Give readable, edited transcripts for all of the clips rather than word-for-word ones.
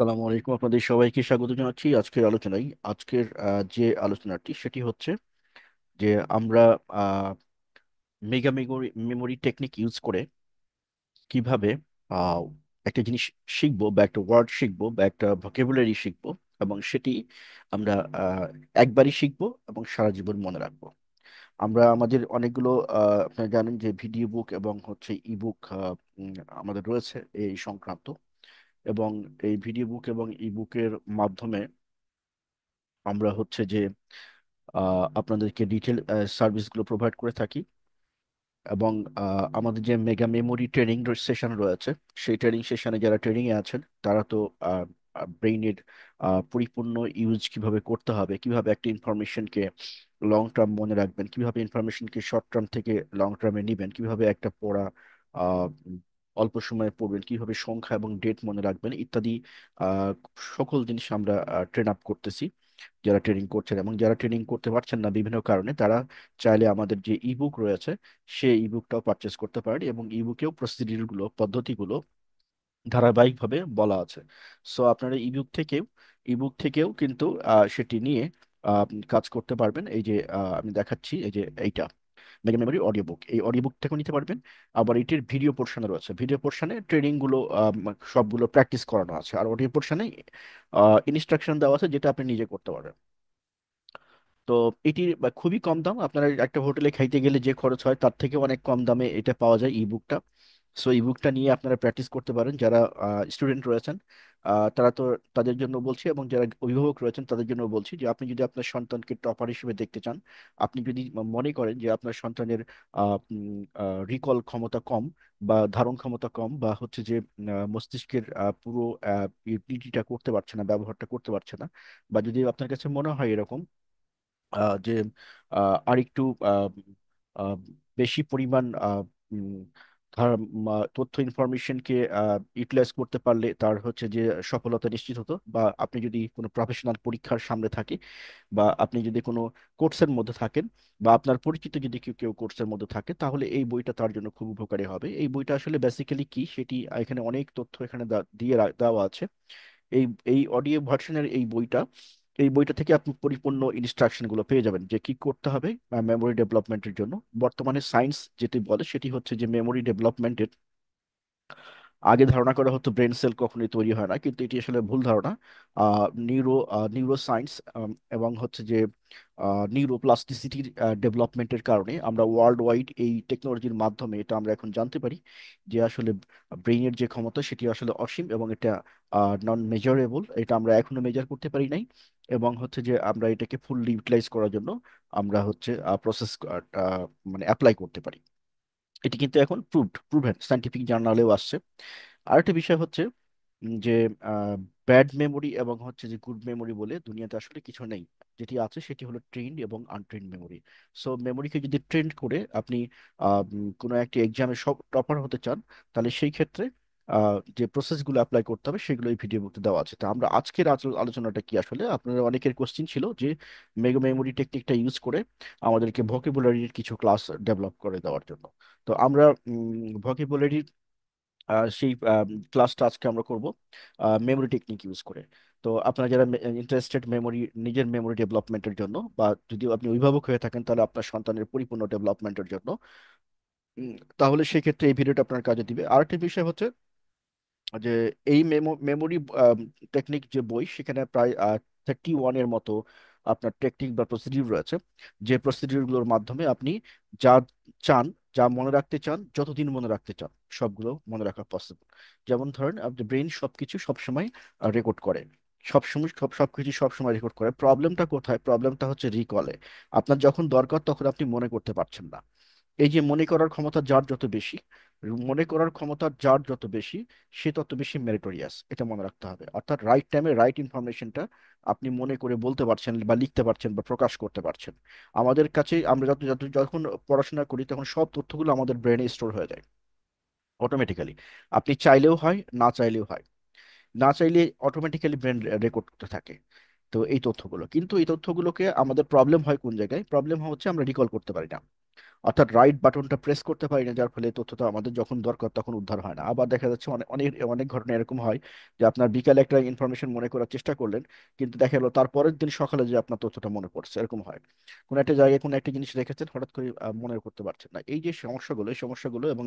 আসসালামু আলাইকুম, আপনাদের সবাইকে স্বাগত জানাচ্ছি আজকের আলোচনায়। আজকের যে আলোচনাটি সেটি হচ্ছে যে আমরা mega memory memory technique use করে কিভাবে আহ, একটা জিনিস শিখবো বা একটা ওয়ার্ড শিখবো বা একটা ভোকাবুলারি শিখবো, এবং সেটি আমরা একবারই শিখবো এবং সারা জীবন মনে রাখবো। আমরা আমাদের অনেকগুলো আপনারা জানেন যে ভিডিও বুক এবং হচ্ছে ইবুক আমাদের রয়েছে এই সংক্রান্ত। এবং এই ভিডিও বুক এবং ইবুকের মাধ্যমে আমরা হচ্ছে যে আপনাদেরকে ডিটেল সার্ভিসগুলো প্রোভাইড করে থাকি। এবং আমাদের যে মেগা মেমোরি ট্রেনিং সেশন রয়েছে, সেই ট্রেনিং সেশনে যারা ট্রেনিং এ আছেন তারা তো ব্রেইনের পরিপূর্ণ ইউজ কিভাবে করতে হবে, কিভাবে একটা ইনফরমেশনকে লং টার্ম মনে রাখবেন, কিভাবে ইনফরমেশনকে শর্ট টার্ম থেকে লং টার্মে নিবেন, কিভাবে একটা পড়া অল্প সময়ে পড়বেন, কিভাবে সংখ্যা এবং ডেট মনে রাখবেন ইত্যাদি আহ, সকল জিনিস আমরা ট্রেন আপ করতেছি যারা ট্রেনিং করছেন। এবং যারা ট্রেনিং করতে পারছেন না বিভিন্ন কারণে, তারা চাইলে আমাদের যে ইবুক রয়েছে সেই ইবুকটাও পারচেস করতে পারেন, এবং ইবুকেও প্রসিডিউরগুলো পদ্ধতিগুলো ধারাবাহিকভাবে বলা আছে। সো আপনারা ইবুক থেকেও কিন্তু সেটি নিয়ে কাজ করতে পারবেন। এই যে আমি দেখাচ্ছি, এই যে এইটা মেগা মেমোরি অডিও বুক, এই অডিও বুক থেকেও নিতে পারবেন। আবার এটির ভিডিও পোর্শনে রয়েছে, ভিডিও পোর্শনে ট্রেনিং গুলো সবগুলো প্র্যাকটিস করানো আছে, আর অডিও পোর্শনে ইনস্ট্রাকশন দেওয়া আছে যেটা আপনি নিজে করতে পারবেন। তো এটির খুবই কম দাম। আপনারা একটা হোটেলে খাইতে গেলে যে খরচ হয় তার থেকে অনেক কম দামে এটা পাওয়া যায় ইবুকটা। সো ইবুকটা নিয়ে আপনারা প্র্যাকটিস করতে পারেন। যারা স্টুডেন্ট রয়েছেন তারা তো, তাদের জন্য বলছি, এবং যারা অভিভাবক রয়েছেন তাদের জন্য বলছি যে আপনি যদি আপনার সন্তানকে টপার হিসেবে দেখতে চান, আপনি যদি মনে করেন যে আপনার সন্তানের রিকল ক্ষমতা কম বা ধারণ ক্ষমতা কম, বা হচ্ছে যে মস্তিষ্কের পুরো ইউটিলিটিটা করতে পারছে না, ব্যবহারটা করতে পারছে না, বা যদি আপনার কাছে মনে হয় এরকম যে আরেকটু আহ, বেশি পরিমাণ উম, তথ্য ইনফরমেশনকে ইউটিলাইজ করতে পারলে তার হচ্ছে যে সফলতা নিশ্চিত হতো, বা আপনি যদি কোনো প্রফেশনাল পরীক্ষার সামনে থাকে, বা আপনি যদি কোনো কোর্সের মধ্যে থাকেন, বা আপনার পরিচিত যদি কেউ কেউ কোর্সের মধ্যে থাকে, তাহলে এই বইটা তার জন্য খুব উপকারী হবে। এই বইটা আসলে বেসিক্যালি কি সেটি এখানে অনেক তথ্য এখানে দেওয়া আছে। এই এই অডিও ভার্সনের এই বইটা থেকে আপনি পরিপূর্ণ ইনস্ট্রাকশন গুলো পেয়ে যাবেন যে কি করতে হবে মেমোরি ডেভেলপমেন্টের জন্য। বর্তমানে সায়েন্স যেটি বলে সেটি হচ্ছে যে মেমোরি ডেভেলপমেন্টের আগে ধারণা করা হতো ব্রেন সেল কখনোই তৈরি হয় না, কিন্তু এটি আসলে ভুল ধারণা। নিউরো সায়েন্স এবং হচ্ছে যে নিউরোপ্লাস্টিসিটির ডেভেলপমেন্টের কারণে আমরা ওয়ার্ল্ড ওয়াইড এই টেকনোলজির মাধ্যমে এটা আমরা এখন জানতে পারি যে আসলে ব্রেইনের যে ক্ষমতা সেটি আসলে অসীম, এবং এটা নন মেজারেবল, এটা আমরা এখনো মেজার করতে পারি নাই। এবং হচ্ছে যে আমরা এটাকে ফুললি ইউটিলাইজ করার জন্য আমরা হচ্ছে প্রসেস মানে অ্যাপ্লাই করতে পারি। এটি কিন্তু এখন প্রুভেন, সাইন্টিফিক জার্নালেও আসছে। আরেকটা বিষয় হচ্ছে যে ব্যাড মেমোরি এবং হচ্ছে যে গুড মেমোরি বলে দুনিয়াতে আসলে কিছু নেই। যেটি আছে সেটি হলো ট্রেন্ড এবং আনট্রেন্ড মেমোরি। সো মেমোরিকে যদি ট্রেন্ড করে আপনি কোনো একটা এক্সামে সব টপার হতে চান, তাহলে সেই ক্ষেত্রে যে প্রসেসগুলো অ্যাপ্লাই করতে হবে সেগুলো এই ভিডিও বুকতে দেওয়া আছে। তো আমরা আজকের আলোচনাটা কি, আসলে আপনাদের অনেকের কোশ্চিন ছিল যে মেগা মেমোরি টেকনিকটা ইউজ করে আমাদেরকে ভোকাবুলারির কিছু ক্লাস ডেভেলপ করে দেওয়ার জন্য। তো আমরা ভোকাবুলারির সেই ক্লাসটা আজকে আমরা করব মেমোরি টেকনিক ইউজ করে। তো আপনারা যারা ইন্টারেস্টেড নিজের মেমোরি ডেভেলপমেন্টের জন্য, বা যদি আপনি অভিভাবক হয়ে থাকেন তাহলে আপনার সন্তানের পরিপূর্ণ ডেভেলপমেন্টের জন্য, তাহলে সেই ক্ষেত্রে এই ভিডিওটা আপনার কাজে দিবে। আরেকটি বিষয় হচ্ছে যে এই মেমোরি টেকনিক যে বই, সেখানে প্রায় 31-এর মতো আপনার টেকনিক বা প্রসিডিউর রয়েছে, যে প্রসিডিউরগুলোর মাধ্যমে আপনি যা চান, যা মনে রাখতে চান, যতদিন মনে রাখতে চান, সবগুলো মনে রাখা পসিবল। যেমন ধরেন আপনার ব্রেন সবকিছু সবসময় রেকর্ড করে, সবসময় সবকিছু সবসময় রেকর্ড করে। প্রবলেমটা কোথায়? প্রবলেমটা হচ্ছে রিকলে। আপনার যখন দরকার তখন আপনি মনে করতে পারছেন না। এই যে মনে করার ক্ষমতা যার যত বেশি, মনে করার ক্ষমতা যার যত বেশি, সে তত বেশি মেরিটোরিয়াস, এটা মনে রাখতে হবে। অর্থাৎ রাইট টাইমে রাইট ইনফরমেশনটা আপনি মনে করে বলতে পারছেন বা লিখতে পারছেন বা প্রকাশ করতে পারছেন। আমাদের কাছে আমরা যখন পড়াশোনা করি তখন সব তথ্যগুলো আমাদের ব্রেনে স্টোর হয়ে যায় অটোমেটিক্যালি। আপনি চাইলেও হয়, না চাইলেও হয়। না চাইলে অটোমেটিক্যালি ব্রেন রেকর্ড করতে থাকে। তো এই তথ্যগুলোকে আমাদের প্রবলেম হয় কোন জায়গায়? প্রবলেম হচ্ছে আমরা রিকল করতে পারি না। অর্থাৎ রাইট বাটনটা প্রেস করতে পারি না, যার ফলে তথ্যটা আমাদের যখন দরকার তখন উদ্ধার হয় না। আবার দেখা যাচ্ছে অনেক অনেক অনেক ঘটনা এরকম হয় যে আপনার বিকালে একটা ইনফরমেশন মনে করার চেষ্টা করলেন, কিন্তু দেখা গেলো তার পরের দিন সকালে যে আপনার তথ্যটা মনে পড়ছে, এরকম হয়। কোনো একটা জায়গায় কোনো একটা জিনিস রেখেছেন, হঠাৎ করে মনে করতে পারছেন না। এই যে সমস্যাগুলো, এই সমস্যাগুলো এবং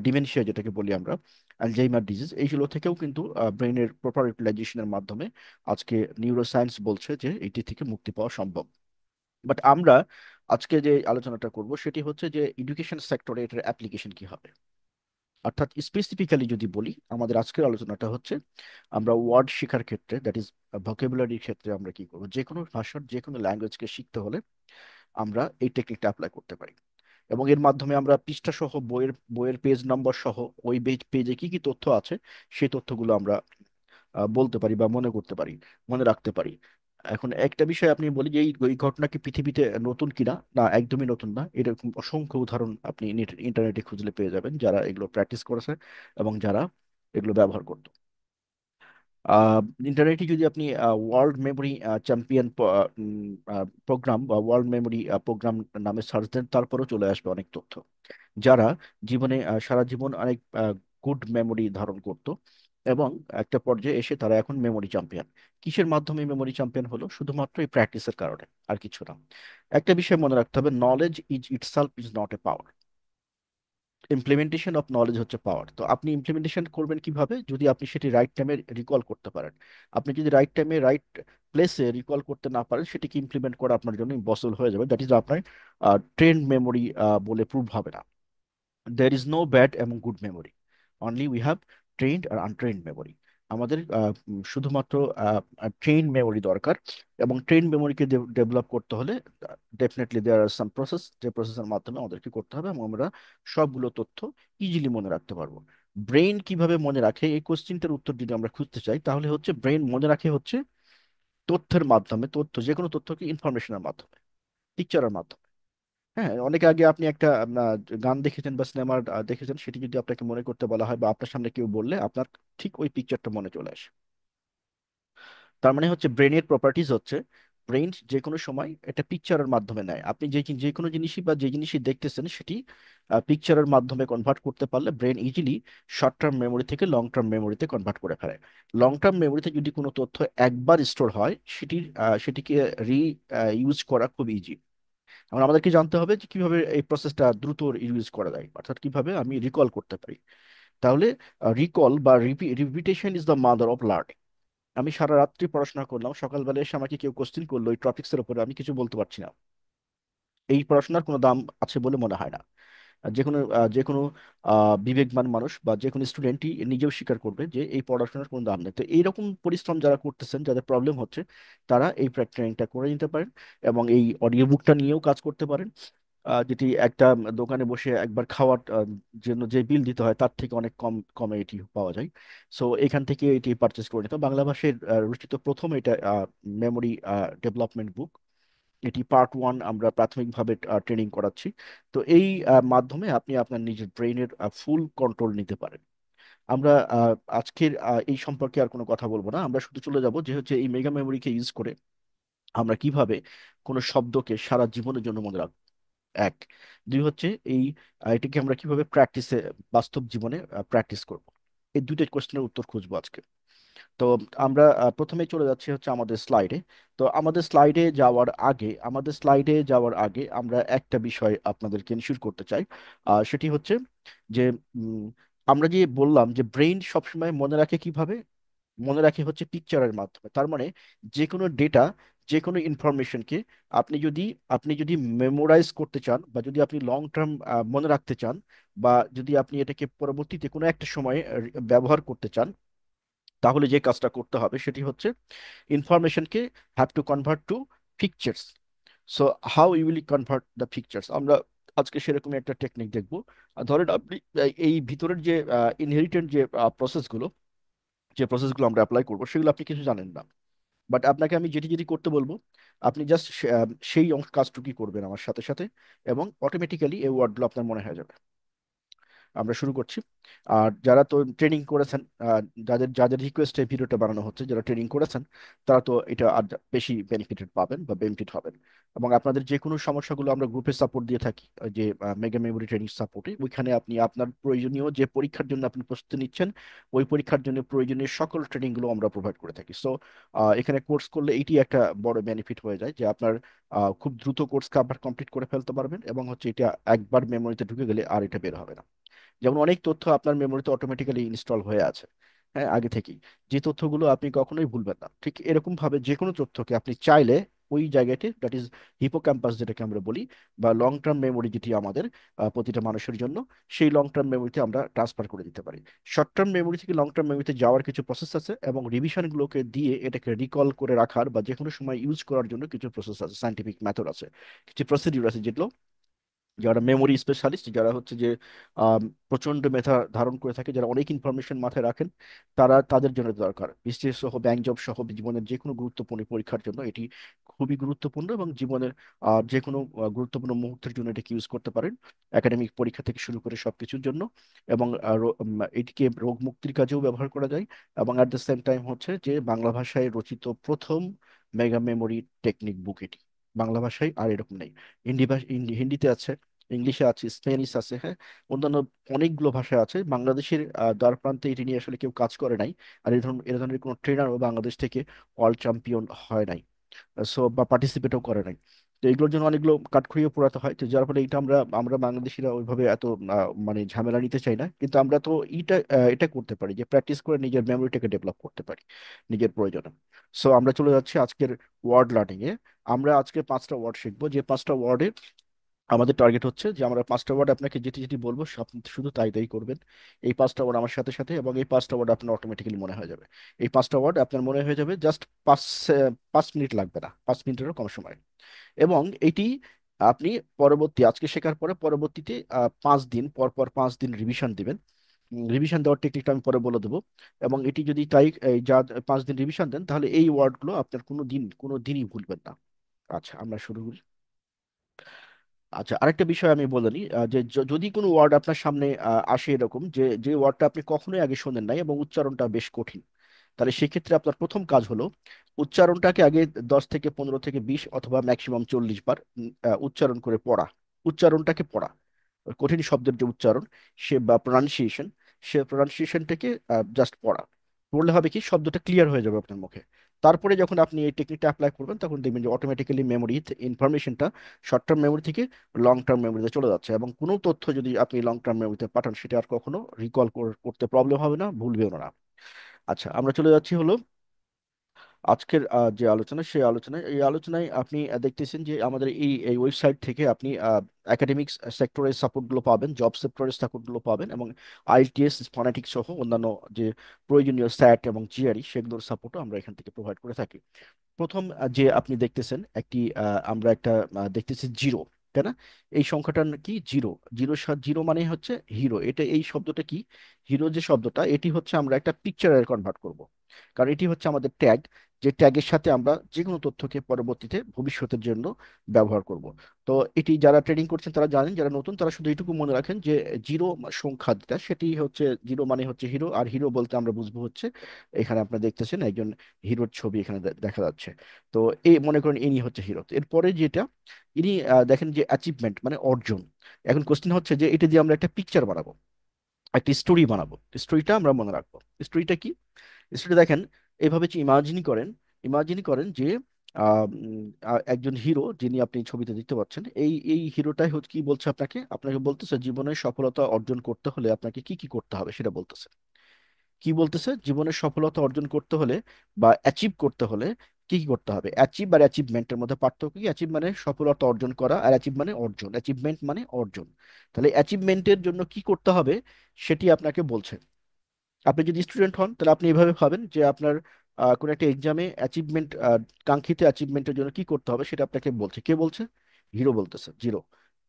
ডিমেনশিয়া যেটাকে বলি আমরা, অ্যালজাইমার ডিজিজ, এইগুলো থেকেও কিন্তু ব্রেনের প্রপার ইউটিলাইজেশনের মাধ্যমে আজকে নিউরোসায়েন্স বলছে যে এটি থেকে মুক্তি পাওয়া সম্ভব। বাট আমরা আজকে যে আলোচনাটা করব সেটি হচ্ছে যে এডুকেশন সেক্টরে এটার অ্যাপ্লিকেশন কি হবে। অর্থাৎ স্পেসিফিক্যালি যদি বলি, আমাদের আজকের আলোচনাটা হচ্ছে আমরা ওয়ার্ড শেখার ক্ষেত্রে, দ্যাট ইজ ভোকাবুলারির ক্ষেত্রে আমরা কি করবো, যে কোনো ভাষার যে কোনো ল্যাঙ্গুয়েজকে শিখতে হলে আমরা এই টেকনিকটা অ্যাপ্লাই করতে পারি। এবং এর মাধ্যমে আমরা পৃষ্ঠা সহ বইয়ের বইয়ের পেজ নম্বর সহ ওই পেজে কি কি তথ্য আছে সেই তথ্যগুলো আমরা বলতে পারি বা মনে করতে পারি, মনে রাখতে পারি। এখন একটা বিষয় আপনি বলি যে এই ঘটনা কি পৃথিবীতে নতুন কিনা, না একদমই নতুন না। এরকম অসংখ্য উদাহরণ আপনি ইন্টারনেটে খুঁজলে পেয়ে যাবেন, যারা এগুলো প্র্যাকটিস করেছে এবং যারা এগুলো ব্যবহার করতো। আহ ইন্টারনেটে যদি আপনি ওয়ার্ল্ড মেমোরি চ্যাম্পিয়ন প্রোগ্রাম বা ওয়ার্ল্ড মেমোরি প্রোগ্রাম নামে সার্চ দেন, তারপরেও চলে আসবে অনেক তথ্য। যারা জীবনে সারা জীবন অনেক গুড মেমোরি ধারণ করত এবং একটা পর্যায়ে এসে তারা এখন মেমোরি চ্যাম্পিয়ন। কিসের মাধ্যমে মেমোরি চ্যাম্পিয়ন হলো? শুধুমাত্র এই প্র্যাকটিসের কারণে, আর কিছু না। একটা বিষয় মনে রাখতে হবে, knowledge is itself is not a power, implementation of knowledge হচ্ছে পাওয়ার। তো আপনি ইমপ্লিমেন্টেশন করবেন কিভাবে? যদি আপনি সেটি রাইট টাইমে রিকল করতে পারেন। আপনি যদি রাইট টাইমে রাইট প্লেসে রিকল করতে না পারেন, সেটিকে ইমপ্লিমেন্ট করা আপনার জন্য ইম্পসিবল হয়ে যাবে। দ্যাট ইজ আপনার ট্রেন্ড মেমোরি বলে প্রুভ হবে না। there is no bad এবং good memory, only we have trained আর আনট্রেন্ড মেমোরি। আমাদের শুধুমাত্র ট্রেন মেমোরি দরকার, এবং ট্রেন মেমোরিকে ডেভেলপ করতে হলে ডেফিনেটলি দেয়ার আর সাম প্রসেস, যে প্রসেসের মাধ্যমে আমাদেরকে করতে হবে এবং আমরা সবগুলো তথ্য ইজিলি মনে রাখতে পারবো। ব্রেন কিভাবে মনে রাখে, এই কোশ্চিনটার উত্তর যদি আমরা খুঁজতে চাই, তাহলে হচ্ছে ব্রেন মনে রাখে হচ্ছে তথ্যের মাধ্যমে, তথ্য যে কোনো তথ্যকে ইনফরমেশনের মাধ্যমে, পিকচারের মাধ্যমে। হ্যাঁ, অনেক আগে আপনি একটা গান দেখেছেন বা সিনেমা দেখেছেন, সেটি যদি আপনাকে মনে করতে বলা হয় বা আপনার সামনে কেউ বললে, আপনার ঠিক ওই পিকচারটা মনে চলে আসে। তার মানে হচ্ছে ব্রেনের প্রপার্টিজ হচ্ছে, ব্রেন যে কোনো সময় এটা পিকচারের মাধ্যমে নেয়। আপনি যে কোনো জিনিসই বা যে জিনিসই দেখতেছেন সেটি পিকচারের মাধ্যমে কনভার্ট করতে পারলে brain easily short term memory থেকে লং টার্ম মেমোরিতে কনভার্ট করে ফেলে। লং টার্ম মেমোরিতে যদি কোনো তথ্য একবার স্টোর হয়, সেটিকে রি ইউজ করা খুব ইজি। এখন আমাদেরকে জানতে হবে যে কিভাবে এই প্রসেসটা দ্রুত ইউজ করা যায়, অর্থাৎ কিভাবে আমি রিকল করতে পারি। তাহলে রিকল বা repetition is the mother of learning. আমি সারা রাত্রি পড়াশোনা করলাম, সকালবেলা এসে আমাকে কেউ কোশ্চেন করলো ওই টপিক্সের উপরে, আমি কিছু বলতে পারছি না। এই পড়াশোনার কোনো দাম আছে বলে মনে হয় না। আর যে কোনো বিবেকবান মানুষ বা যে কোনো স্টুডেন্টই নিজেও স্বীকার করবে যে এই পড়াশোনার কোনো দাম নেই। তো এইরকম পরিশ্রম যারা করতেছেন, যাদের প্রবলেম হচ্ছে, তারা এই ট্রেনিংটা করে নিতে পারেন এবং এই অডিও বুকটা নিয়েও কাজ করতে পারেন। যেটি একটা দোকানে বসে একবার খাওয়ার জন্য যে বিল দিতে হয় তার থেকে অনেক কম কমে এটি পাওয়া যায়। সো এখান থেকে এটি পারচেস করে নিতে হবে। বাংলা ভাষায় রচিত প্রথম এটা মেমোরি ডেভেলপমেন্ট বুক। এটি পার্ট 1, আমরা প্রাথমিকভাবে ট্রেনিং করাচ্ছি। তো এই মাধ্যমে আপনি আপনার নিজের ব্রেইনের ফুল কন্ট্রোল নিতে পারেন। আমরা আজকের এই সম্পর্কে আর কোনো কথা বলবো না, আমরা শুধু চলে যাব যে হচ্ছে এই মেগা মেমোরিকে ইউজ করে আমরা কিভাবে কোনো শব্দকে সারা জীবনের জন্য মনে রাখবো। এক, দুই হচ্ছে এটাকে আমরা কিভাবে প্র্যাকটিসে, বাস্তব জীবনে প্র্যাকটিস করব। এই দুইটা কোশ্চেনের উত্তর খুঁজবো আজকে। তো আমরা প্রথমে চলে যাচ্ছি হচ্ছে আমাদের স্লাইডে। তো আমাদের স্লাইডে যাওয়ার আগে আমরা একটা বিষয় আপনাদেরকে ইনশিওর করতে চাই। সেটি হচ্ছে যে উম, আমরা যে বললাম যে ব্রেইন সবসময় মনে রাখে কিভাবে, মনে রাখে হচ্ছে পিকচারের মাধ্যমে। তার মানে যে কোনো ডেটা, যে কোনো ইনফরমেশনকে আপনি যদি আপনি যদি মেমোরাইজ করতে চান বা যদি আপনি লং টার্ম মনে রাখতে চান, বা যদি আপনি এটাকে পরবর্তীতে কোনো একটা সময়ে ব্যবহার করতে চান, তাহলে যে কাজটা করতে হবে সেটি হচ্ছে ইনফরমেশনকে have to convert to pictures. So how you will convert the pictures, আমরা আজকে সেরকম একটা টেকনিক দেখবো। ধরেন আপনি এই ভিতরের যে ইনহেরিটেন্ট যে প্রসেসগুলো আমরা অ্যাপ্লাই করবো, সেগুলো আপনি কিছু জানেন না। বাট আপনাকে আমি যেটি যেটি করতে বলবো, আপনি জাস্ট সেই কাজটুকুই করবেন আমার সাথে সাথে, এবং অটোমেটিক্যালি এই ওয়ার্ডগুলো আপনার মনে হয়ে যাবে। আমরা শুরু করছি। আর যারা তো ট্রেনিং করেছেন, যাদের যাদের রিকোয়েস্টে ভিডিওটা বানানো হচ্ছে, যারা ট্রেনিং করেছেন, তারা তো এটা আর বেশি বেনিফিটেড পাবেন বা বেনিফিট হবেন। এবং আপনাদের যে কোনো সমস্যাগুলো আমরা গ্রুপে সাপোর্ট দিয়ে থাকি, ওই যে মেগা মেমোরি ট্রেনিং সাপোর্টে, ওইখানে আপনি আপনার প্রয়োজনীয় যে পরীক্ষার জন্য আপনি প্রস্তুতি নিচ্ছেন, ওই পরীক্ষার জন্য প্রয়োজনীয় সকল ট্রেনিংগুলো আমরা প্রোভাইড করে থাকি। সো এখানে কোর্স করলে এটি একটা বড় বেনিফিট হয়ে যায় যে আপনার খুব দ্রুত কোর্স কাভার কমপ্লিট করে ফেলতে পারবেন, এবং হচ্ছে এটা একবার মেমোরিতে ঢুকে গেলে আর এটা বের হবে না। যেমন অনেক তথ্য আপনার মেমোরিতে অটোমেটিক্যালি ইনস্টল হয়ে আছে, হ্যাঁ, আগে থেকেই, যে তথ্যগুলো আপনি কখনোই ভুলবেন না। ঠিক এরকম ভাবে যে কোনো তথ্যকে আপনি চাইলে ওই জায়গাতে, দ্যাট ইজ হিপোক্যাম্পাস যেটাকে আমরা বলি, বা লং টার্ম মেমোরি যেটি আমাদের প্রতিটা মানুষের জন্য, সেই লং টার্ম মেমোরিতে আমরা ট্রান্সফার করে দিতে পারি। শর্ট টার্ম মেমোরি থেকে লং টার্ম মেমোরিতে যাওয়ার কিছু প্রসেস আছে, এবং রিভিশনগুলোকে দিয়ে এটাকে রিকল করে রাখার বা যে কোনো সময় ইউজ করার জন্য কিছু প্রসেস আছে, সাইন্টিফিক মেথড আছে, কিছু প্রসিডিউর আছে, যেগুলো যারা মেমোরি স্পেশালিস্ট, যারা হচ্ছে যে প্রচন্ড মেধা ধারণ করে থাকে, যারা অনেক ইনফরমেশন মাথায় রাখেন, তারা তাদের জন্য দরকার। বিসিএস সহ ব্যাংক জব সহ জীবনের যে কোনো গুরুত্বপূর্ণ পরীক্ষার জন্য এটি খুবই গুরুত্বপূর্ণ, এবং জীবনের যে কোনো গুরুত্বপূর্ণ মুহূর্তের জন্য এটাকে ইউজ করতে পারেন, একাডেমিক পরীক্ষা থেকে শুরু করে সবকিছুর জন্য। এবং এটিকে রোগ মুক্তির কাজেও ব্যবহার করা যায়। এবং অ্যাট দ্য সেম টাইম হচ্ছে যে বাংলা ভাষায় রচিত প্রথম মেগা মেমোরি টেকনিক বুক এটি। বাংলা ভাষায় আর এরকম নেই। হিন্দিতে আছে, ইংলিশে আছে, স্প্যানিশ আছে, হ্যাঁ, অন্যান্য অনেকগুলো ভাষা আছে। বাংলাদেশের দ্বার প্রান্তে এটি নিয়ে আসলে কেউ কাজ করে নাই। আর এই ধরনের কোনো ট্রেনারও বাংলাদেশ থেকে ওয়ার্ল্ড চ্যাম্পিয়ন হয় নাই, সো বা পার্টিসিপেটও করে নাই। তো এগুলোর জন্য অনেকগুলো কাঠখড়িও পোড়াতে হয়, তো যার ফলে এটা আমরা আমরা বাংলাদেশিরা ওইভাবে এত মানে ঝামেলা নিতে চাই না। কিন্তু আমরা তো এটা করতে পারি যে প্র্যাকটিস করে নিজের মেমোরিটাকে ডেভেলপ করতে পারি নিজের প্রয়োজনে। সো আমরা চলে যাচ্ছি আজকের ওয়ার্ড লার্নিং এ। আমরা আজকে 5টা ওয়ার্ড শিখবো, যে 5টা ওয়ার্ডে আমাদের টার্গেট হচ্ছে যে আমরা 5টা ওয়ার্ড আপনাকে যেটি যেটি বলবো আপনি শুধু তাই তাই করবেন। এই 5টা ওয়ার্ড আমার সাথে সাথে, এবং এই 5টা ওয়ার্ড আপনার অটোমেটিক্যালি মনে হয়ে যাবে। এই 5টা ওয়ার্ড আপনার মনে হয়ে যাবে জাস্ট 5 মিনিট লাগবে না, 5 মিনিটেরও কম সময়। এবং এটি আপনি পরবর্তী আজকে শেখার পরে পরবর্তীতে 5 দিন পর পর 5 দিন রিভিশন দিবেন। রিভিশন দেওয়ার টেকনিকটা আমি পরে বলে দেবো। এবং এটি যদি তাই যা 5 দিন রিভিশন দেন, তাহলে এই ওয়ার্ডগুলো আপনার কোনো দিনই ভুলবেন না। আচ্ছা, আমরা শুরু করি। আচ্ছা, আরেকটা বিষয় আমি বলে নিই, যে যদি কোনো ওয়ার্ড আপনার সামনে আসে এরকম, যে যে ওয়ার্ডটা আপনি কখনোই আগে শোনেন নাই এবং উচ্চারণটা বেশ কঠিন, তাহলে সেক্ষেত্রে আপনার প্রথম কাজ হলো উচ্চারণটাকে আগে 10 থেকে 15 থেকে 20 অথবা ম্যাক্সিমাম 40 বার উচ্চারণ করে পড়া। উচ্চারণটাকে পড়া, ওই কঠিন শব্দের যে উচ্চারণ, সে বা প্রনাউন্সিয়েশন, সে প্রনাউন্সিয়েশনটাকে জাস্ট পড়া। পড়লে হবে কি, শব্দটা ক্লিয়ার হয়ে যাবে আপনার মুখে। তারপরে যখন আপনি এই টেকনিকটা অ্যাপ্লাই করবেন, তখন দেখবেন যে অটোমেটিক্যালি মেমোরি ইনফরমেশনটা শর্ট টার্ম মেমোরি থেকে লং টার্ম মেমোরিতে চলে যাচ্ছে, এবং কোনো তথ্য যদি আপনি লং টার্ম মেমোরিতে পাঠান, সেটা আর কখনো রিকল করতে প্রবলেম হবে না, ভুলবেও না। আচ্ছা, আমরা চলে যাচ্ছি হলো আজকের যে আলোচনা, সেই আলোচনায়। এই আলোচনায় আপনি দেখতেছেন যে আমাদের এই এই ওয়েবসাইট থেকে আপনি একাডেমিক্স সেক্টরের সাপোর্টগুলো পাবেন, জব সেক্টরের সাপোর্টগুলো পাবেন, এবং আইএলটিএস ফনেটিক্স সহ অন্যান্য যে প্রয়োজনীয় স্যাট এবং জিআরই, সেগুলোর সাপোর্টও আমরা এখান থেকে প্রোভাইড করে থাকি। প্রথম যে আপনি দেখতেছেন একটি আমরা একটা দেখতেছি জিরো, তাই না? এই সংখ্যাটা কি জিরো? জিরো মানে হচ্ছে হিরো। এটা এই শব্দটা কি, হিরো যে শব্দটা, এটি হচ্ছে আমরা একটা পিকচারে কনভার্ট করব। কারণ এটি হচ্ছে আমাদের ট্যাগ, যে ট্যাগের সাথে আমরা যে কোনো তথ্যকে পরবর্তীতে ভবিষ্যতের জন্য ব্যবহার করব। তো এটি যারা ট্রেডিং করছেন তারা জানেন, যারা নতুন তারা শুধু এইটুকু মনে রাখেন যে জিরো সংখ্যা যেটা, সেটি হচ্ছে জিরো মানে হচ্ছে হিরো। আর হিরো বলতে আমরা বুঝবো হচ্ছে, এখানে আপনারা দেখতেছেন একজন হিরোর ছবি এখানে দেখা যাচ্ছে। তো এই মনে করেন ইনি হচ্ছে হিরো। তো এরপরে যেটা, ইনি দেখেন যে অ্যাচিভমেন্ট মানে অর্জন। এখন কোশ্চেন হচ্ছে যে এটা দিয়ে আমরা একটা পিকচার বানাবো, একটা স্টোরি বানাবো। স্টোরিটা আমরা মনে রাখবো। স্টোরিটা কি? স্টোরি দেখেন, এভাবে ইমাজিনই করেন যে একজন হিরো, যিনি আপনি ছবিতে দেখতে পাচ্ছেন, এই হিরোটাই হচ্ছে কি বলছে আপনাকে, আপনাকে বলতেছে জীবনের সফলতা অর্জন করতে হলে আপনাকে কি কি করতে হবে সেটা বলতেছে। কি বলতেছে? জীবনের সফলতা অর্জন করতে হলে বা অ্যাচিভ করতে হলে কি কি করতে হবে। অ্যাচিভ আর অ্যাচিভমেন্টের মধ্যে পার্থক্য কি? অ্যাচিভ মানে সফলতা অর্জন করা, আর অ্যাচিভ মানে অর্জন, অ্যাচিভমেন্ট মানে অর্জন। তাহলে অ্যাচিভমেন্টের জন্য কি করতে হবে সেটি আপনাকে বলছে। আপনি যদি স্টুডেন্ট হন, তাহলে আপনি এভাবে ভাবেন যে আপনার কোনো একটা এক্সামে অ্যাচিভমেন্ট, কাঙ্ক্ষিত অ্যাচিভমেন্টের জন্য কি করতে হবে সেটা আপনাকে বলছে। কে বলছে? হিরো বলতেছে। জিরো,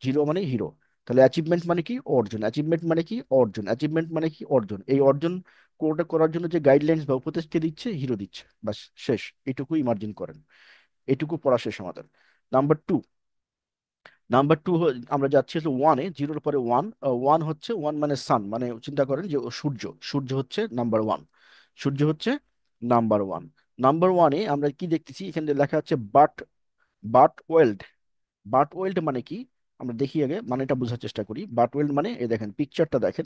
জিরো মানে হিরো। তাহলে অ্যাচিভমেন্ট মানে কি? অর্জন। অ্যাচিভমেন্ট মানে কি? অর্জন। অ্যাচিভমেন্ট মানে কি? অর্জন। এই অর্জন কোনটা করার জন্য যে গাইডলাইন্স বা উপদেশ কে দিচ্ছে? হিরো দিচ্ছে। বাস, শেষ। এটুকুই মার্জিন করেন, এটুকু পড়া শেষ আমাদের। নাম্বার 2, নাম্বার টু, আমরা যাচ্ছি হচ্ছে ওয়ানে, জিরোর পরে ওয়ান। ওয়ান হচ্ছে, ওয়ান মানে সান, মানে চিন্তা করেন যে ও সূর্য। সূর্য হচ্ছে নাম্বার ওয়ান। সূর্য হচ্ছে নাম্বার ওয়ান। নাম্বার ওয়ানে আমরা কি দেখতেছি, এখানে লেখা আছে butt, butt weld. Butt weld মানে কি, আমরা দেখি আগে মানেটা বোঝার চেষ্টা করি। বাট ওয়েল্ড মানে, এই দেখেন পিকচারটা দেখেন।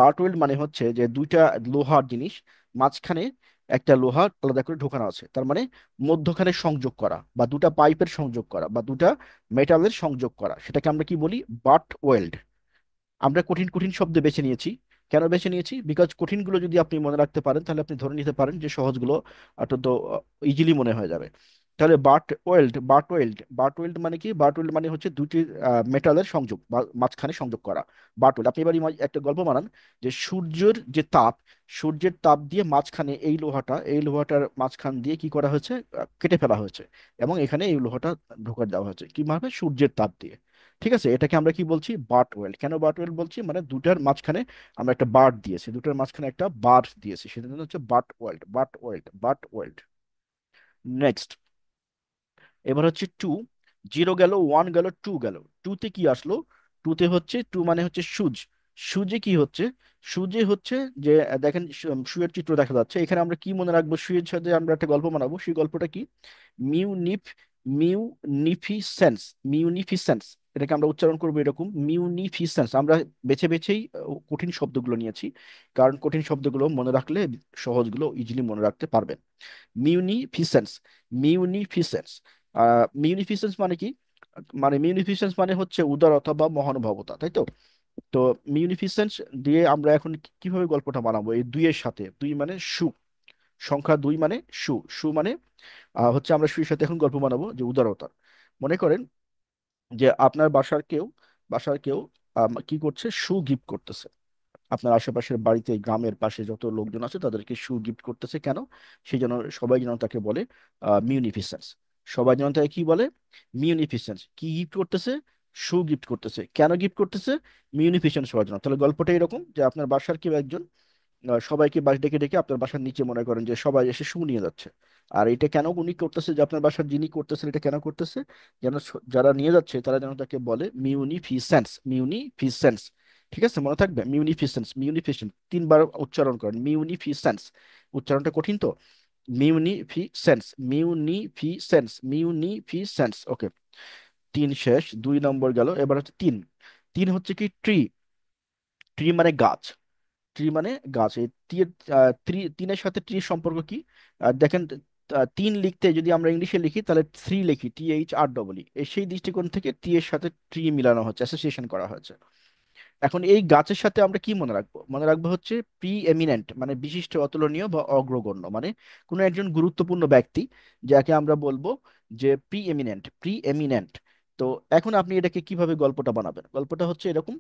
বাট ওয়েল্ড মানে হচ্ছে যে দুইটা লোহার জিনিস, মাঝখানে একটা লোহা আলাদা করে ঢোকানো আছে, তার মানে মধ্যখানে সংযোগ করা, বা দুটা পাইপের সংযোগ করা, বা দুটা মেটালের সংযোগ করা, সেটাকে আমরা কি বলি, বাট ওয়েল্ড। আমরা কঠিন কঠিন শব্দ বেছে নিয়েছি। কেন বেছে নিয়েছি? বিকজ কঠিনগুলো যদি আপনি মনে রাখতে পারেন, তাহলে আপনি ধরে নিতে পারেন যে সহজগুলো অত্যন্ত ইজিলি মনে হয়ে যাবে। তাহলে butt weld, butt weld, butt weld মানে কি? বাট ওয়েল্ড মানে হচ্ছে দুটি মেটালের সংযোগ বা মাঝখানে সংযোগ করা। বাট ওয়েল্ড, আপনি এবার একটা গল্প বানান যে সূর্যের যে তাপ, সূর্যের তাপ দিয়ে মাঝখানে এই লোহাটা, এই লোহাটার মাঝখান দিয়ে কি করা হয়েছে, কেটে ফেলা হয়েছে, এবং এখানে এই লোহাটা ঢোকা দেওয়া হয়েছে কিভাবে, সূর্যের তাপ দিয়ে। ঠিক আছে, এটাকে আমরা কি বলছি, বাট ওয়েল্ড। কেন বাট ওয়েল্ড বলছি, মানে দুটার মাঝখানে আমরা একটা বার দিয়েছি, দুটার মাঝখানে একটা বার দিয়েছি, সেটা হচ্ছে butt weld, butt weld, butt weld. Next, এবার হচ্ছে টু। জিরো গেল, ওয়ান গেল, টু গেল। টুতে কি আসলো? টুতে হচ্ছে, টু মানে হচ্ছে সুজ। সুজে কি হচ্ছে? সুজে হচ্ছে যে দেখেন সুয়ের চিত্র দেখা যাচ্ছে এখানে। আমরা কি মনে রাখবো, সুয়ের সাথে আমরা একটা গল্প বানাবো, সেই গল্পটা কি, মিউনিফ, মিউনিফিসেন্স, মিউনিফিসেন্স। এটাকে আমরা উচ্চারণ করবো এরকম, মিউনিফিসেন্স। আমরা বেছে বেছেই কঠিন শব্দগুলো নিয়েছি, কারণ কঠিন শব্দগুলো মনে রাখলে সহজগুলো ইজিলি মনে রাখতে পারবেন। মিউনিফিসেন্স, মিউনিফিসেন্স। মিউনিফিসেন্স মানে কি? মানে মিউনিফিসেন্স মানে হচ্ছে উদারতা বা মহানুভবতা, তাই তো? তো মিউনিফিসেন্স দিয়ে আমরা এখন কিভাবে গল্পটা বানাবো, এই দুইয়ের সাথে, দুই মানে সু, সংখ্যা দুই মানে সু, সু মানে হচ্ছে, আমরা সুর সাথে এখন গল্প বানাবো যে উদারতা। মনে করেন যে আপনার বাসার কেউ কি করছে, শু গিফট করতেছে। আপনার আশেপাশের বাড়িতে, গ্রামের পাশে যত লোকজন আছে তাদেরকে শু গিফট করতেছে। কেন? সেই জন্য সবাই যেন তাকে বলে মিউনিফিসেন্স। সবাই যেন তাকে কি বলে, মিউনিফিসেন্স। কি গিফট করতেছে? শু গিফট করতেছে। কেন গিফট করতেছে? মিউনিফিসেন্স হওয়ার জন্য। তাহলে গল্পটা এরকম যে আপনার বাসার কেউ একজন সবাইকে বাস ডেকে ডেকে আপনার বাসার নিচে মনে করেন যে সবাই এসে শু নিয়ে যাচ্ছে। আর এটা কেন উনি করতেছে, যে আপনার বাসার যিনি করতেছেন এটা কেন করতেছে, যেন যারা নিয়ে যাচ্ছে তারা যেন তাকে বলে মিউনিফিসেন্স, মিউনিফিসেন্স। ঠিক আছে, মনে থাকবে, মিউনিফিসেন্স, মিউনিফিসেন্স। তিনবার উচ্চারণ করেন, মিউনিফিসেন্স। উচ্চারণটা কঠিন তো। মিউনিফিসেন্স, মিউনিফিসেন্স, মিউনিফিসেন্স। ওকে, তিন শেষ, দুই নম্বর গেল। এবার হচ্ছে তিন। তিন হচ্ছে কি, ট্রি। ট্রি মানে গাছ। ট্রি মানে গাছ। এই তিনের সাথে ট্রির সম্পর্ক কি? দেখেন, তিন লিখতে যদি আমরা ইংলিশে লিখি তাহলে থ্রি লিখি, THR, এই সেই দৃষ্টিকোণ থেকে টি এর সাথে ট্রি মিলানো হচ্ছে, অ্যাসোসিয়েশন করা হয়েছে। এখন এই গাছের সাথে আমরা কি মনে রাখবো? মনে রাখবো হচ্ছে প্রি এমিনেন্ট, মানে বিশিষ্ট, অতুলনীয় বা অগ্রগণ্য, মানে কোনো একজন গুরুত্বপূর্ণ ব্যক্তি যাকে আমরা বলবো যে প্রি এমিনেন্ট, প্রি এমিনেন্ট। তো এখন আপনি এটাকে কিভাবে গল্পটা বানাবেন? গল্পটা হচ্ছে এরকম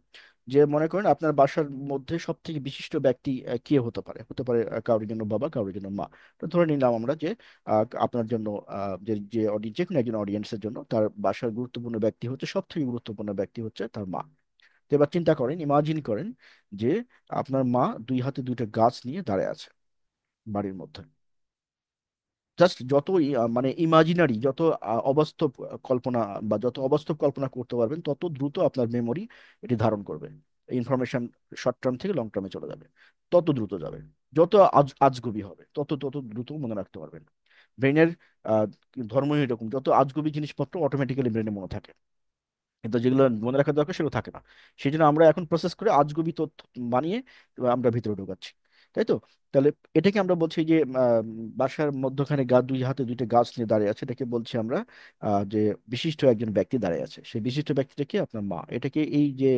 যে মনে করেন আপনার বাসার মধ্যে সব থেকে বিশিষ্ট ব্যক্তি কে হতে পারে? হতে পারে কারোর জন্য বাবা, কারোর জন্য মা। তো ধরে নিলাম আমরা যে আপনার জন্য যে যে যে কোনো একজন অডিয়েন্সের জন্য তার বাসার গুরুত্বপূর্ণ ব্যক্তি হচ্ছে, সব থেকে গুরুত্বপূর্ণ ব্যক্তি হচ্ছে তার মা। তো এবার চিন্তা করেন, ইমাজিন করেন যে আপনার মা দুই হাতে দুইটা গাছ নিয়ে দাঁড়ায় আছে বাড়ির মধ্যে। জাস্ট যতই মানে ইমাজিনারি, যত অবাস্তব কল্পনা, বা যত অবাস্তব কল্পনা করতে পারবেন, তত দ্রুত আপনার মেমোরি এটি ধারণ করবে। ইনফরমেশন শর্ট টার্ম থেকে লং টার্মে চলে যাবে, তত দ্রুত যাবে। যত আজগুবি হবে, তত তত দ্রুত মনে রাখতে পারবেন। ব্রেনের ধর্মই এরকম, যত আজগুবি জিনিসপত্র অটোমেটিক্যালি ব্রেনে মনে থাকে, কিন্তু যেগুলো মনে রাখার দরকার সেগুলো থাকে না। সেই জন্য আমরা এখন প্রসেস করে আজগুবি তথ্য বানিয়ে আমরা ভিতরে ঢোকাচ্ছি, তাই তো? তাহলে এটাকে আমরা বলছি যে বাসার মধ্যখানে দুই হাতে দুইটা গাছ নিয়ে দাঁড়িয়ে আছে, এটাকে বলছি আমরা যে বিশিষ্ট একজন ব্যক্তি দাঁড়িয়ে আছে। সেই বিশিষ্ট ব্যক্তিটাকে আপনার মা। এটাকে এই যে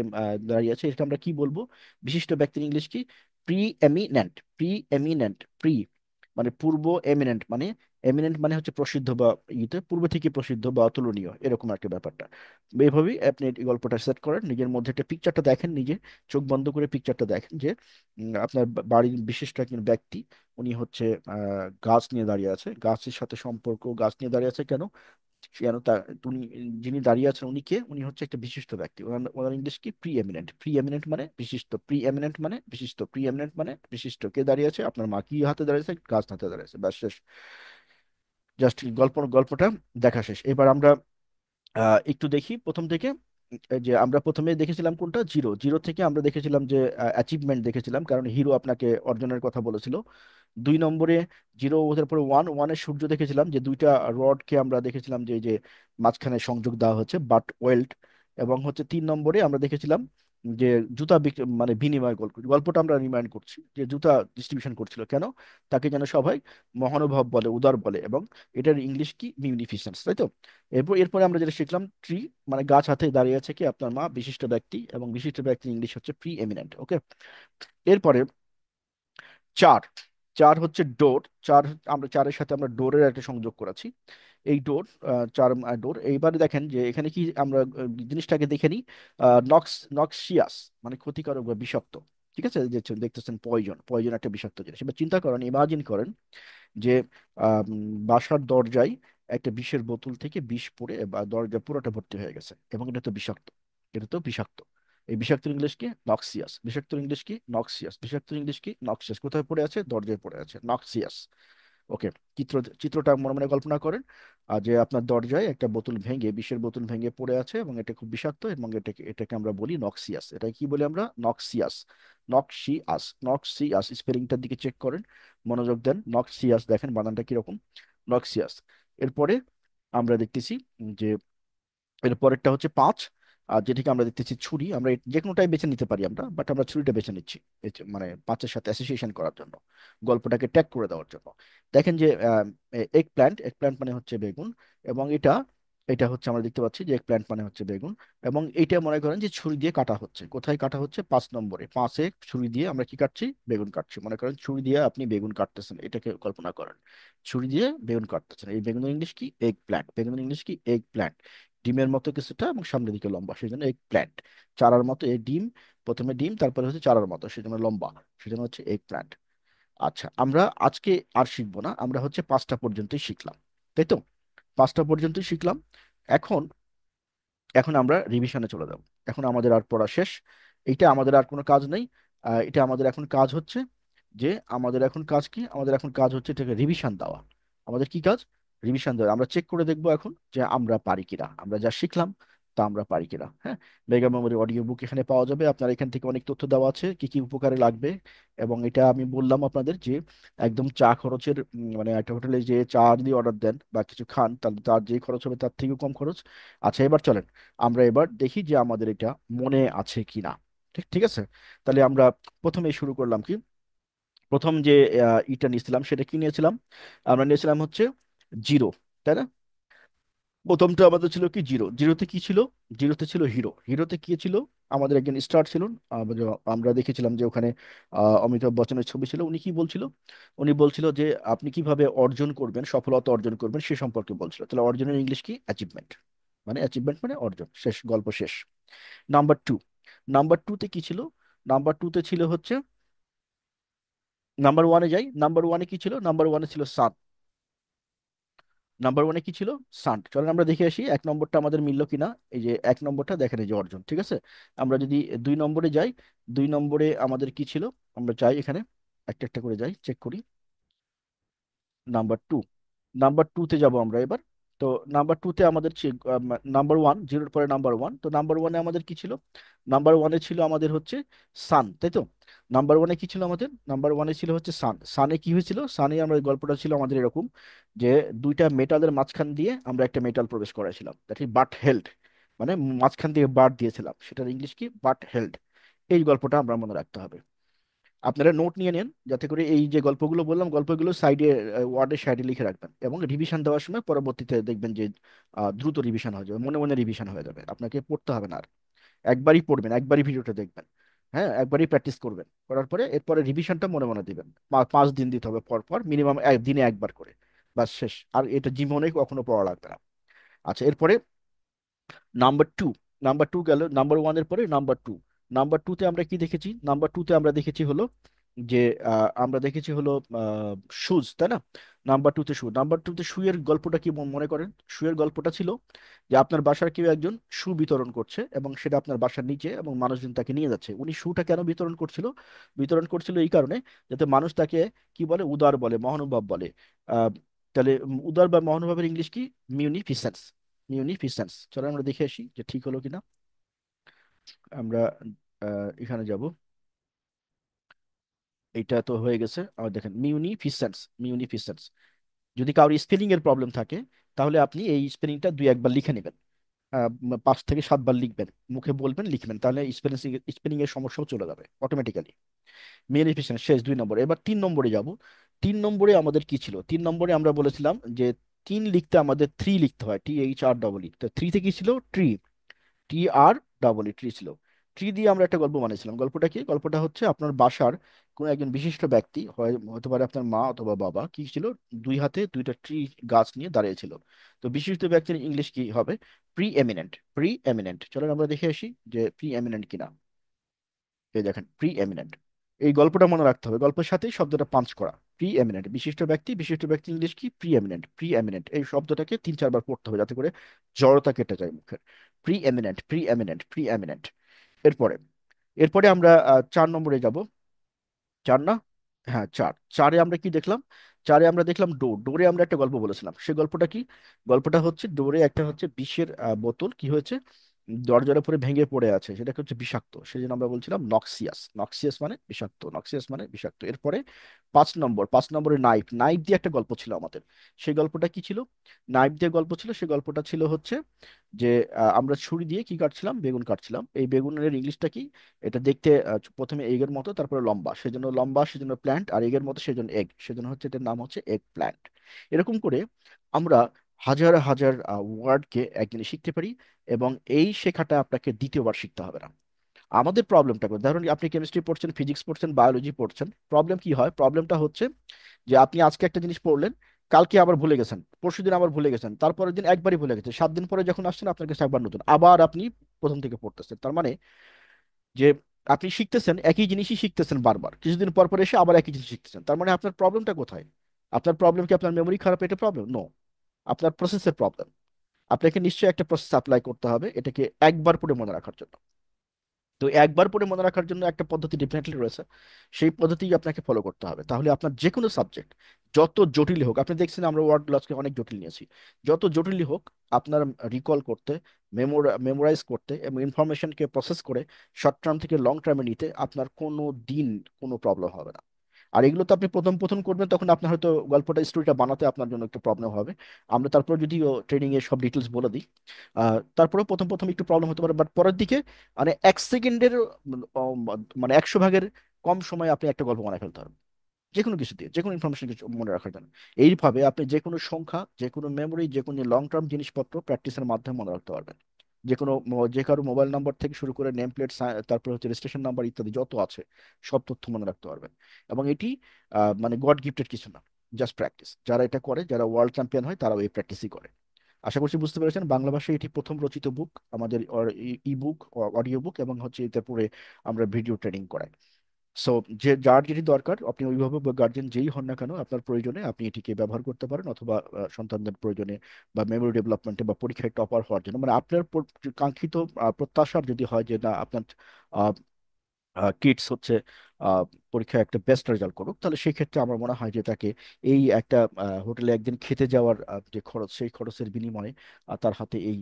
দাঁড়িয়ে আছে, এটা আমরা কি বলবো? বিশিষ্ট ব্যক্তির ইংলিশ কি? Preeminent, preeminent, pre মানে পূর্ব, এমিনেন্ট মানে, এমিনেন্ট মানে হচ্ছে প্রসিদ্ধ, বা ইতে পূর্ব থেকে প্রসিদ্ধ বা অতুলনীয়, এরকম একটা ব্যাপারটা। এইভাবেই আপনি এই গল্পটা সেট করেন, নিজের মধ্যে একটা পিকচারটা দেখেন, নিজে চোখ বন্ধ করে পিকচারটা দেখেন যে আপনার বাড়ির বিশিষ্ট একজন ব্যক্তি, উনি হচ্ছে গাছ নিয়ে দাঁড়িয়ে আছে, গাছের সাথে সম্পর্ক, গাছ নিয়ে দাঁড়িয়ে আছে কেন? কেন তা উনি, যিনি দাঁড়িয়ে আছেন উনি কে? উনি হচ্ছে একটা বিশিষ্ট ব্যক্তি। ওনার ওনার ইংলিশ কি? Preeminent. প্রি এমিনেন্ট মানে বিশিষ্ট, প্রি এমিনেন্ট মানে বিশিষ্ট, প্রি এমিনেন্ট মানে বিশিষ্ট। কে দাঁড়িয়ে আছে? আপনার মা। কি হাতে দাঁড়িয়েছে? গাছ হাতে দাঁড়িয়েছে, ব্যাস শেষ। জাস্ট গল্পটা দেখা শেষ। এবার আমরা একটু দেখি প্রথম থেকে। এই যে আমরা প্রথমে দেখেছিলাম কোনটা, জিরো। জিরো থেকে আমরা দেখেছিলাম যে অ্যাচিভমেন্ট দেখেছিলাম, কারণ হিরো আপনাকে অর্জনের কথা বলেছিল। 2 নম্বরে জিরো, ওদের পরে ওয়ান, ওয়ানের সূর্য দেখেছিলাম, যে দুইটা রডকে আমরা দেখেছিলাম যে এই যে মাঝখানে সংযোগ দেওয়া হচ্ছে, বাট ওয়েল্ড। এবং হচ্ছে 3 নম্বরে আমরা দেখেছিলাম যে জুতা মানে বিনিময় গল্প, গল্পটা আমরা রিমাইন্ড করছি যে জুতা ডিস্ট্রিবিউশন করছিল কেন, তাকে যেন সবাই মহানুভব বলে, উদার বলে, এবং এটার ইংলিশ কি, মিউনিফিসেন্স, তাই তো। এরপরে আমরা যেটা শিখলাম, ট্রি মানে গাছ, হাতে দাঁড়িয়ে আছে কি আপনার মা, বিশিষ্ট ব্যক্তি, এবং বিশিষ্ট ব্যক্তির ইংলিশ হচ্ছে প্রি এমিনেন্ট। ওকে। এরপরে চার, চার হচ্ছে ডোর। চার, আমরা চারের সাথে আমরা ডোরের একটা সংযোগ করেছি। এই ডোর, চার ডোর। এইবারে দেখেন যে এখানে কি আমরা জিনিসটাকে দেখে নিই। নক্সিয়াস মানে ক্ষতিকারক বা বিষাক্ত। ঠিক আছে, যে দেখতেছেন পয়জন, পয়জন একটা বিষাক্ত জিনিস। এবার চিন্তা করেন, ইমাজিন করেন যে বাসার দরজায় একটা বিষের বোতল থেকে বিষ পড়ে বা দরজা পুরোটা ভর্তি হয়ে গেছে, এবং এটা তো বিষাক্ত। এটা তো বিষাক্ত। এই বিষাক্ত ইংলিশ কি, নক্সিয়াস। বিষাক্ত ইংলিশ কি, নক্সিয়াস। বিষাক্ত ইংলিশ কি, নক্সিয়াস। কোথায় পড়ে আছে, দরজায় পড়ে আছে, নক্সিয়াস। ওকে। চিত্রটা মনে মনে কল্পনা করেন। আর যে আপনার দরজায় একটা বোতল ভেঙে, বিষের বোতল ভেঙে পড়ে আছে, এবং এটা খুব বিষাক্ত, এবং এটাকে আমরা বলি নক্সিয়াস। এটা কি বলি আমরা, নক্সিয়াস। নক্সিয়াস স্পেলিংটার দিকে চেক করেন, মনোযোগ দেন। নক্সিয়াস, দেখেন বানানটা কিরকম, নক্সিয়াস। এরপরে আমরা দেখতেছি যে এর পরেরটা হচ্ছে পাঁচ। আর যেটিকে আমরা দেখতেছি ছুরি। আমরা যে কোনোটাই বেছে নিতে পারি আমরা, বাট আমরা ছুরিটা বেছে নিচ্ছি মানে পাঁচের সাথে অ্যাসোসিয়েশন করার জন্য, গল্পটাকে ট্যাগ করে দেওয়ার জন্য। দেখেন যে এগ প্ল্যান্ট, এগ প্ল্যান্ট মানে হচ্ছে বেগুন, এবং এটা এটা হচ্ছে আমরা দেখতে পাচ্ছি যে এগ প্ল্যান্ট মানে হচ্ছে বেগুন। এবং এইটা মনে করেন যে ছুরি দিয়ে কাটা হচ্ছে, কোথায় কাটা হচ্ছে, 5 নম্বরে, পাঁচে ছুরি দিয়ে আমরা কি কাটছি, বেগুন কাটছি। মনে করেন ছুরি দিয়ে আপনি বেগুন কাটতেছেন, এটাকে কল্পনা করেন, ছুরি দিয়ে বেগুন কাটতেছেন। এই বেগুনের ইংলিশ কি, এগ প্ল্যান্ট। বেগুনের ইংলিশ কি, এগ প্ল্যান্ট। ডিমের মতো কিছুটা এবং সামনের দিকে লম্বা, সেই জন্য এগ প্ল্যান্ট। চারার মতো, এই ডিম, প্রথমে ডিম, তারপরে হচ্ছে চারার মতো, সেই জন্য লম্বা, সেই জন্য হচ্ছে এগ প্ল্যান্ট। আচ্ছা, আমরা আজকে আর শিখবো না, আমরা হচ্ছে 5টা পর্যন্তই শিখলাম, তাই তো। 5টা পর্যন্তই শিখলাম। এখন এখন আমরা রিভিশনে চলে যাব। এখন আমাদের আর পড়া শেষ। এইটা আমাদের আর কোনো কাজ নেই। এটা আমাদের এখন কাজ হচ্ছে যে, আমাদের এখন কাজ কি, আমাদের এখন কাজ হচ্ছে এটাকে রিভিশন দেওয়া। আমাদের কি কাজ, রিভিশন দেওয়া। আমরা চেক করে দেখবো এখন যে আমরা পারি কিনা, আমরা যা শিখলাম তা আমরা পারি কিনা। হ্যাঁ, মেগা মেমোরি অডিও বুক এখানে পাওয়া যাবে, আপনার এখান থেকে অনেক তথ্য দেওয়া আছে কি কি উপকারে লাগবে। এবং এটা আমি বললাম আপনাদের যে একদম চা খরচের, মানে একটা হোটেলে যে চা যদি অর্ডার দেন বা কিছু খান, তাহলে তার যে খরচ হবে তার থেকেও কম খরচ। আচ্ছা, এবার চলেন আমরা এবার দেখি যে আমাদের এটা মনে আছে কিনা। ঠিক ঠিক আছে। তাহলে আমরা প্রথমে শুরু করলাম কি, প্রথম যে ইটা নিয়েছিলাম সেটা কি নিয়েছিলাম, আমরা নিয়েছিলাম হচ্ছে জিরো, তাই না। প্রথমটা আমাদের ছিল কি, জিরো। জিরোতে কি ছিল, জিরোতে ছিল হিরো। হিরোতে কি ছিল, আমাদের একজন স্টার ছিলেন। আমরা দেখেছিলাম যে ওখানে অমিতাভ বচ্চনের ছবি ছিল। উনি কি বলছিল, উনি বলছিল যে আপনি কিভাবে অর্জন করবেন, সফলতা অর্জন করবেন সে সম্পর্কে বলছিল। তাহলে অর্জনের ইংলিশ কি, অ্যাচিভমেন্ট। মানে অ্যাচিভমেন্ট মানে অর্জন, শেষ, গল্প শেষ। নাম্বার টু, নাম্বার টুতে কি ছিল, নাম্বার টুতে ছিল হচ্ছে, নাম্বার ওয়ানে যাই, নাম্বার ওয়ানে কি ছিল, নাম্বার ওয়ানে ছিল সান। নাম্বার ওয়ানে কি ছিল, সান। চলেন আমরা দেখে আসি 1 নম্বরটা আমাদের মিলল কিনা। এই যে 1 নম্বরটা দেখেন, এই যে অর্জন, ঠিক আছে। আমরা যদি 2 নম্বরে যাই, 2 নম্বরে আমাদের কি ছিল, আমরা চাই এখানে একটা একটা করে যাই, চেক করি। নাম্বার টু, নাম্বার টুতে যাব আমরা এবার। তো নাম্বার টুতে আমাদের নাম্বার ওয়ান, জিরোর পরে নাম্বার ওয়ান, তো নাম্বার ওয়ানে আমাদের কি ছিল, নাম্বার ওয়ানে ছিল আমাদের হচ্ছে সান, তাই তো। নাম্বার ওয়ানে কি ছিল আমাদের, নাম্বার ওয়ানে ছিল হচ্ছে সান। সানে কি হয়েছিল, সানে আমরা, গল্পটা ছিল আমাদের এরকম যে দুইটা মেটালের মাঝখান দিয়ে আমরা একটা মেটাল প্রবেশ করাইছিলাম, দ্যাট ইজ বাট হেল্ড। মানে মাঝখান দিয়ে বাট দিয়েছিলাম, সেটার ইংলিশ কি, বাট হেল্ড। এই গল্পটা আমরা মনে রাখতে হবে। আপনারা নোট নিয়ে নেন, যাতে করে এই যে গল্পগুলো বললাম, গল্পগুলো সাইডে, ওয়ার্ডের সাইডে লিখে রাখবেন, এবং রিভিশন দেওয়ার সময় পরবর্তীতে দেখবেন যে দ্রুত রিভিশন হয়ে যাবে, মনে মনে রিভিশন হয়ে যাবে, আপনাকে পড়তে হবে না আর। একবারই পড়বেন, একবারই ভিডিওটা দেখবেন। হ্যাঁ, একবারই প্র্যাকটিস করবেন, করার পরে এরপরে রিভিশনটা মনে মনে দিবেন। 5 দিন দিতে হবে পর পর, মিনিমাম দিনে একবার করে, বাস শেষ। আর এটা জীবনে কখনো পড়া লাগবে না। আচ্ছা, এরপরে নাম্বার টু, নাম্বার টু গেল, নাম্বার ওয়ানের পরে নাম্বার টু। নাম্বার টুতে আমরা কি দেখেছি, নাম্বার টুতে আমরা দেখেছি হলো যে আমরা দেখেছি হলো শুজ, তাই না। নাম্বার টুতে শু, নাম্বার টুতে শুয়ের গল্পটা কি মনে করেন। শুয়ের গল্পটা ছিল যে আপনার বাসার কেউ একজন শু বিতরণ করছে, এবং সেটা আপনার বাসার নিচে, এবং মানুষজন তাকে নিয়ে যাচ্ছে। উনি শুটা কেন বিতরণ করছিল, বিতরণ করছিল এই কারণে যাতে মানুষ তাকে কি বলে, উদার বলে, মহানুভব বলে। আহ, তাহলে উদার বা মহানুভবের ইংলিশ কি, মিউনিফিসেন্স। মিউনিফিসেন্স। চলো আমরা দেখে আসি যে ঠিক হলো কিনা। আমরা এখানে যাব। এটা তো হয়ে গেছে। আর দেখেন মিউনিফিসেন্স, মিউনিফিসেন্স। যদি কারোর স্পেলিং এর প্রবলেম থাকে, তাহলে আপনি এই স্পেলিংটা দুই একবার লিখে নেবেন। 5 থেকে 7 বার লিখবেন, মুখে বলবেন, লিখবেন, তাহলে স্পেলিং স্পেলিং এর সমস্যাও চলে যাবে অটোমেটিক্যালি। মেনিফিকেশন শেষ, 2 নম্বর। এবার 3 নম্বরে যাব। 3 নম্বরে আমাদের কি ছিল? 3 নম্বরে আমরা বলেছিলাম যে 3 লিখতে আমাদের 3 লিখতে হয়, THR, তো থ্রিতে কি ছিল? ট্রি, TR, ট্রি ছিল। ট্রি দিয়ে আমরা একটা গল্প বানিয়েছিলাম। গল্পটা কি? গল্পটা হচ্ছে আপনার বাসার কোনো একজন বিশিষ্ট ব্যক্তি, হতে পারে আপনার মা অথবা বাবা, কি ছিল, দুই হাতে দুইটা ট্রি গাছ নিয়ে দাঁড়িয়েছিল। তো বিশিষ্ট ব্যক্তির ইংলিশ কি হবে? Pre eminent. প্রি এমিনেন্ট, চলেন আমরা দেখে আসি যে প্রি এমিনেন্ট কিনা। এই দেখেন, প্রি এমিনেন্ট। এই গল্পটা মনে রাখতে হবে, গল্পের সাথেই শব্দটা পাঞ্চ করা। প্রি এমিনেন্ট, বিশিষ্ট ব্যক্তি, বিশিষ্ট ব্যক্তি ইংলিশ কি? Preeminent. প্রি এমিনেন্ট এই শব্দটাকে 3-4 বার পড়তে হবে যাতে করে জড়তা কেটে যায় মুখের। Preeminent, preeminent, preeminent. এরপরে, এরপরে আমরা 4 নম্বরে যাব। চার না? হ্যাঁ, চার। চারে আমরা কি দেখলাম? চারে আমরা দেখলাম ডোর। ডোরে আমরা একটা গল্প বলেছিলাম, সে গল্পটা কি? গল্পটা হচ্ছে ডোরে একটা হচ্ছে বিষের বোতল কি হয়েছে, দরজার উপরে ভেঙে পড়ে আছে, সেটাকে হচ্ছে বিষাক্ত, সেই জন্য আমরা বলছিলাম নক্সিয়াস। নক্সিয়াস মানে বিষাক্ত, নক্সিয়াস মানে বিষাক্ত। এরপরে 5 নম্বর, 5 নম্বরে নাইফ। নাইফ দিয়ে একটা গল্প ছিল আমাদের। সেই গল্পটা কি ছিল? নাইফ দিয়ে গল্প ছিল, সেই গল্পটা ছিল হচ্ছে যে আমরা ছুরি দিয়ে কি কাটছিলাম? বেগুন কাটছিলাম। এই বেগুনের ইংলিশটা কি? এটা দেখতে প্রথমে এগের মতো, তারপরে লম্বা, সেজন্য লম্বা, সেজন্য প্ল্যান্ট, আর এগের মতো সেজন্য এগ, সেজন্য হচ্ছে এটার নাম হচ্ছে এগ প্ল্যান্ট। এরকম করে আমরা হাজার হাজার ওয়ার্ডকে একদিনে শিখতে পারি, এবং এই শেখাটা আপনাকে দ্বিতীয়বার শিখতে হবে না। আমাদের প্রবলেমটা, ধরুন আপনি কেমিস্ট্রি পড়ছেন, ফিজিক্স পড়ছেন, বায়োলজি পড়ছেন, প্রবলেম কি হয়? প্রবলেমটা হচ্ছে যে আপনি আজকে একটা জিনিস পড়লেন, কালকে আবার ভুলে গেছেন, পরশুদিন আবার ভুলে গেছেন, তারপরের দিন একবারই ভুলে গেছেন, 7 দিন পরে যখন আসছেন আপনার কাছে একবার নতুন, আবার আপনি প্রথম থেকে পড়তেছেন। তার মানে যে আপনি শিখতেছেন, একই জিনিসই শিখতেছেন বারবার, কিছুদিন পর পর এসে আবার একই জিনিস শিখতেছেন। তার মানে আপনার প্রবলেমটা কোথায়? আপনার প্রবলেম কি আপনার মেমোরি খারাপ, এটা প্রবলেম? নো, আপনার প্রসেসের প্রবলেম। আপনাকে নিশ্চয়ই একটা প্রসেস অ্যাপ্লাই করতে হবে এটাকে একবার পড়ে মনে রাখার জন্য। তো একবার পড়ে মনে রাখার জন্য একটা পদ্ধতি ডেফিনেটলি রয়েছে, সেই পদ্ধতি আপনাকে ফলো করতে হবে। তাহলে আপনার যে কোনো সাবজেক্ট যত জটিলই হোক, আপনি দেখছেন আমরা ওয়ার্ড লসকে অনেক জটিল নিয়েছি, যত জটিলই হোক, আপনার রিকল করতে, মেমোরাইজ করতে এবং ইনফরমেশনকে প্রসেস করে শর্ট টার্ম থেকে লং টার্মে নিতে আপনার কোনো দিন কোনো প্রবলেম হবে না। আর এগুলো তো আপনি প্রথম প্রথম করবেন, তখন আপনার হয়তো গল্পটা, স্টোরিটা বানাতে আপনার জন্য একটু প্রবলেম হবে। আমরা তারপর যদি ট্রেনিং এর সব ডিটেলস বলে দিই, তারপরে প্রথম প্রথম একটু প্রবলেম হতে পারে, বাট পরের দিকে মানে 1 সেকেন্ডের মানে 100 ভাগের কম সময়ে আপনি একটা গল্প বানায় ফেলতে পারবেন, যে কোনো কিছু দিয়ে, যে কোনো ইনফরমেশন কিছু মনে রাখার জন্য। এইভাবে আপনি যে কোনো সংখ্যা, যে কোনো মেমোরি, যে কোনো লং টার্ম জিনিসপত্র প্র্যাকটিসের মাধ্যমে মনে রাখতে পারবেন। যে কোনো যে কারো মোবাইল নাম্বার থেকে শুরু করে নেম প্লেট, তারপর হচ্ছে রেজিস্ট্রেশন নাম্বার ইত্যাদি যত আছে, সব তথ্য মনে রাখতে পারবেন। এবং এটি মানে গড গিফটেড কিছু না, জাস্ট প্র্যাকটিস। যারা এটা করে, যারা ওয়ার্ল্ড চ্যাম্পিয়ন হয়, তারাও এই প্র্যাকটিসই করে। আশা করছি বুঝতে পেরেছেন। বাংলা ভাষায় এটি প্রথম রচিত বুক আমাদের, ই বুক, অডিও বুক, এবং হচ্ছে এতে পরে আমরা ভিডিও ট্রেনিং করাই। সো যে যার যেটি দরকার, আপনি অভিভাবক বা গার্জেন যেই হন না কেন, আপনার প্রয়োজনে আপনি এটিকে ব্যবহার করতে পারেন, অথবা সন্তানদের প্রয়োজনে বা মেমোরি ডেভেলপমেন্টে বা পরীক্ষায় টপার হওয়ার জন্য, মানে আপনার কাঙ্ক্ষিত প্রত্যাশার যদি হয় যে না আপনার কিডস হচ্ছে আহ, পরীক্ষায় একটা বেস্ট রেজাল্ট করুক, তাহলে সেই ক্ষেত্রে আমার মনে হয় যে তাকে এই একটা হোটেলে একদিন খেতে যাওয়ার যে খরচ, সেই খরচের বিনিময়ে তার হাতে এই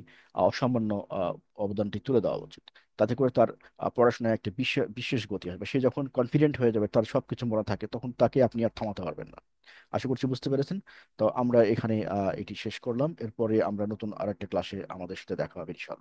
অসামান্য অবদানটি তুলে দেওয়া উচিত। তাতে করে তার পড়াশোনায় একটা বিশেষ বিশেষ গতি হবে। সে যখন কনফিডেন্ট হয়ে যাবে, তার সবকিছু মনে থাকে, তখন তাকে আপনি আর থামাতে পারবেন না। আশা করছি বুঝতে পেরেছেন। তো আমরা এখানে এটি শেষ করলাম। এরপরে আমরা নতুন আরেকটা ক্লাসে আমাদের সাথে দেখা হবে ইনশাল্লাহ।